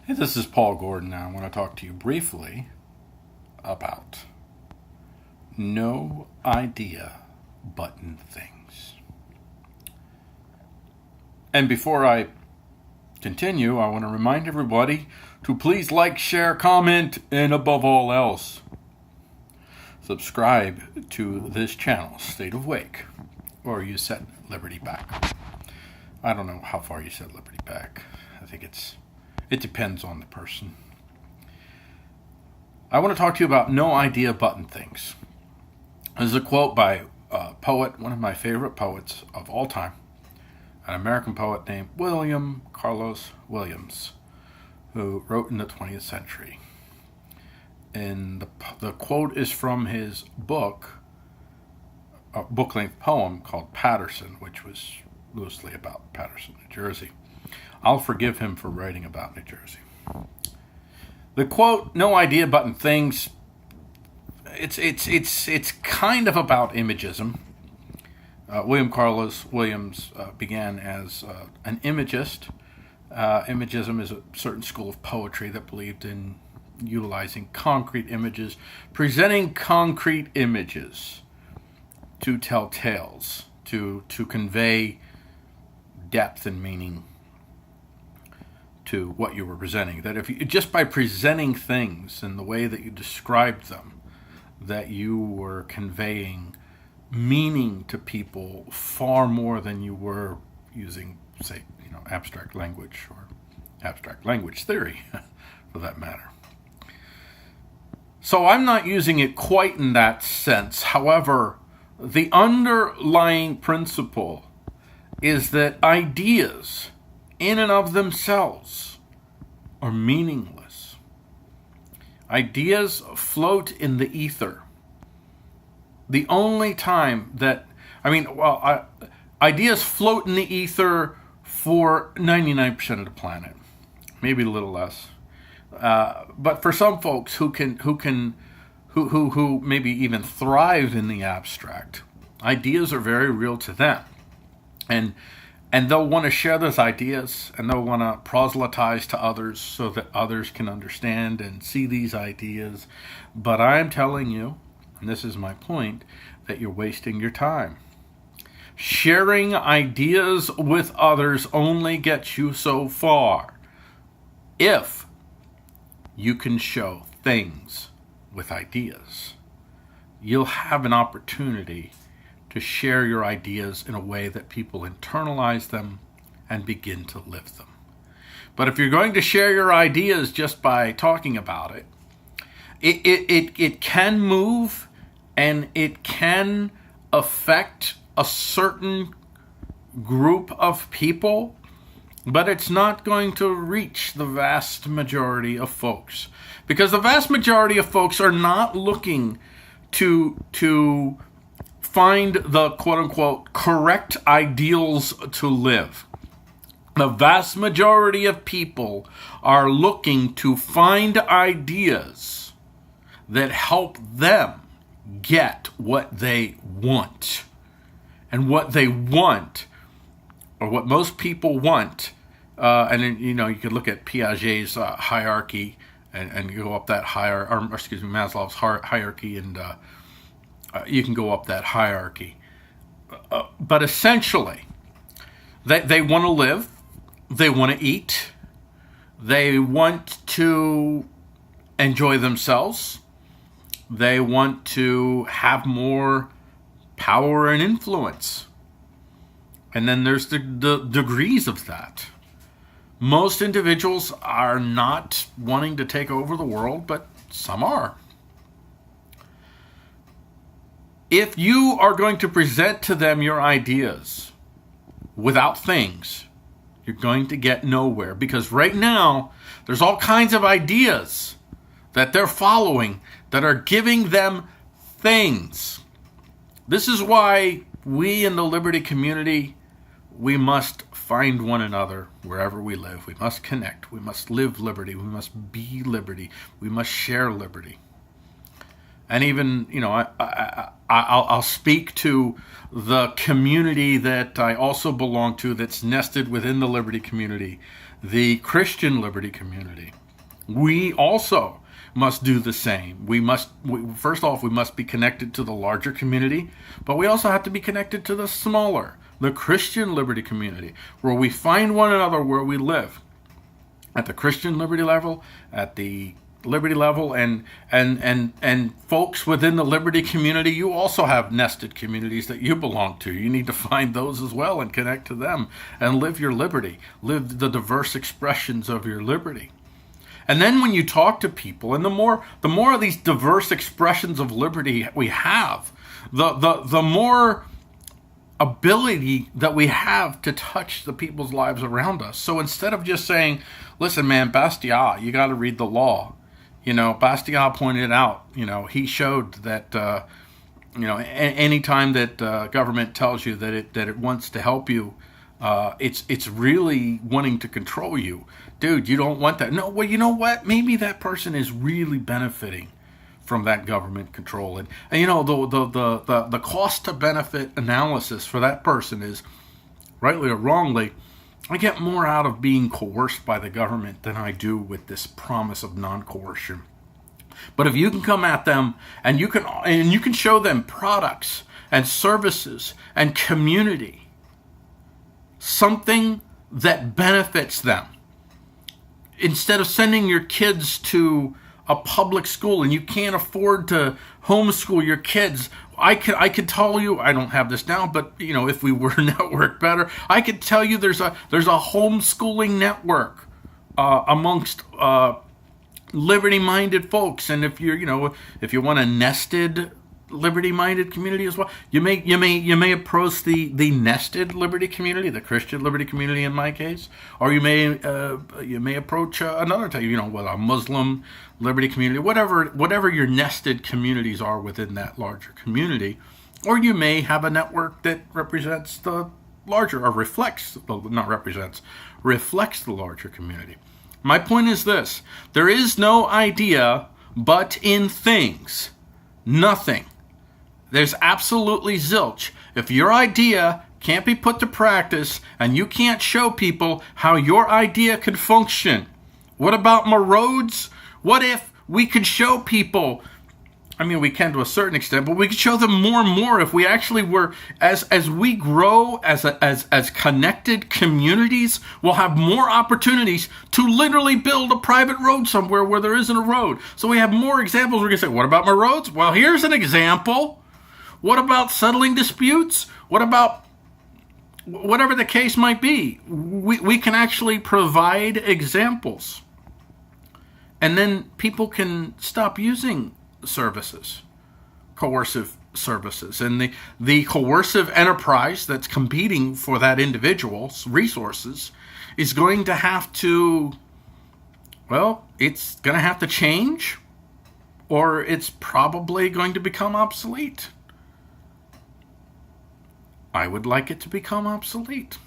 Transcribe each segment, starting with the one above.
Hey, this is Paul Gordon. I want to talk to you briefly about no idea button things. And before I continue, I want to remind everybody to please like, share, comment, and above all else, subscribe to this channel, State of Wake, or you set Liberty back. I don't know how far you set Liberty back. I think it depends on the person. I want to talk to you about no idea button things. This is a quote by a poet, one of my favorite poets of all time, an American poet named William Carlos Williams, who wrote in the 20th century. And the quote is from his book, a book-length poem called Paterson, which was loosely about Paterson, New Jersey. I'll forgive him for writing about New Jersey. The quote, no idea button things, it's kind of about imagism. William Carlos Williams began as an imagist. Imagism is a certain school of poetry that believed in utilizing concrete images, presenting concrete images to tell tales, to convey depth and meaning to what you were presenting. That if you, just by presenting things in the way that you described them, that you were conveying meaning to people far more than you were using, say, abstract language or abstract language theory, for that matter. So I'm not using it quite in that sense. However, the underlying principle is that ideas in and of themselves are meaningless. Ideas float in the ether. The only time that, ideas float in the ether for 99% of the planet, maybe a little less. But for some folks who maybe even thrive in the abstract, ideas are very real to them. And they'll want to share those ideas, and they'll want to proselytize to others so that others can understand and see these ideas. But I'm telling you, and this is my point, that you're wasting your time. Sharing ideas with others only gets you so far. If you can show things with ideas, you'll have an opportunity to share your ideas in a way that people internalize them and begin to live them. But if you're going to share your ideas just by talking about it, it can move and it can affect a certain group of people, but it's not going to reach the vast majority of folks. Because the vast majority of folks are not looking to find the quote-unquote correct ideals to live. The vast majority of people are looking to find ideas that help them get what they want. And what they want, or what most people want, and then, you could look at Piaget's hierarchy and go up that Maslow's hierarchy, and you can go up that hierarchy. But essentially, they want to live, they want to eat, they want to enjoy themselves, they want to have more power and influence. And then there's the degrees of that. Most individuals are not wanting to take over the world, but some are. If you are going to present to them your ideas without things, you're going to get nowhere. Because right now, there's all kinds of ideas that they're following that are giving them things. This is why we in the Liberty community, we must find one another wherever we live. We must connect. We must live liberty. We must be liberty. We must share liberty. And even, I'll speak to the community that I also belong to that's nested within the Liberty community the Christian liberty community. We also must do the same. First off, we must be connected to the larger community, but we also have to be connected to the smaller, the Christian liberty community, where we find one another where we live. At the Christian liberty level, at the liberty level, and folks within the liberty community, you also have nested communities that you belong to. You need to find those as well and connect to them and live your liberty, live the diverse expressions of your liberty. And then when you talk to people, and the more of these diverse expressions of liberty we have, the more ability that we have to touch the people's lives around us. So instead of just saying, listen, man, Bastiat, you got to read the law. Bastiat pointed out, he showed that, anytime that government tells you that it wants to help you, it's really wanting to control you. Dude, you don't want that. No, well, you know what? Maybe that person is really benefiting from that government control. And the cost to benefit analysis for that person is, rightly or wrongly, I get more out of being coerced by the government than I do with this promise of non-coercion. But if you can come at them and you can show them products and services and community, something that benefits them, instead of sending your kids to a public school and you can't afford to homeschool your kids, I could tell you, I don't have this down, but if we were networked better, I could tell you there's a homeschooling network amongst liberty-minded folks. And if if you want a nested liberty-minded community as well, you may approach the nested liberty community, the Christian liberty community in my case, or you may approach another type, a Muslim liberty community, whatever your nested communities are within that larger community, or you may have a network that represents the larger, or reflects the larger community. My point is this: there is no idea but in things, nothing. There's absolutely zilch. If your idea can't be put to practice and you can't show people how your idea can function, what about my roads? What if we could show people, we can to a certain extent, but we could show them more and more if we actually were, as we grow as connected communities, we'll have more opportunities to literally build a private road somewhere where there isn't a road. So we have more examples. We're going to say, what about my roads? Well, here's an example. What about settling disputes? What about whatever the case might be? We can actually provide examples. And then people can stop using coercive services. And the coercive enterprise that's competing for that individual's resources is going to have to, it's going to have to change, or it's probably going to become obsolete. I would like it to become obsolete.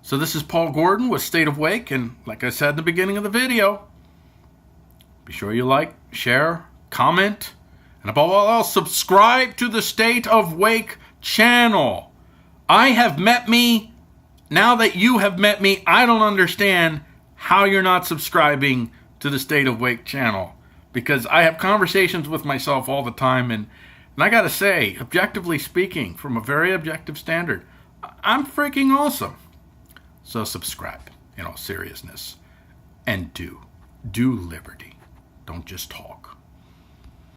So this is Paul Gordon with State of Wake, and like I said in the beginning of the video, be sure you like, share, comment, and above all else, subscribe to the State of Wake channel. I have met me. Now that you have met me, I don't understand how you're not subscribing to the State of Wake channel, because I have conversations with myself all the time, and I got to say, objectively speaking, from a very objective standard, I'm freaking awesome. So subscribe, in all seriousness, and do liberty. Don't just talk.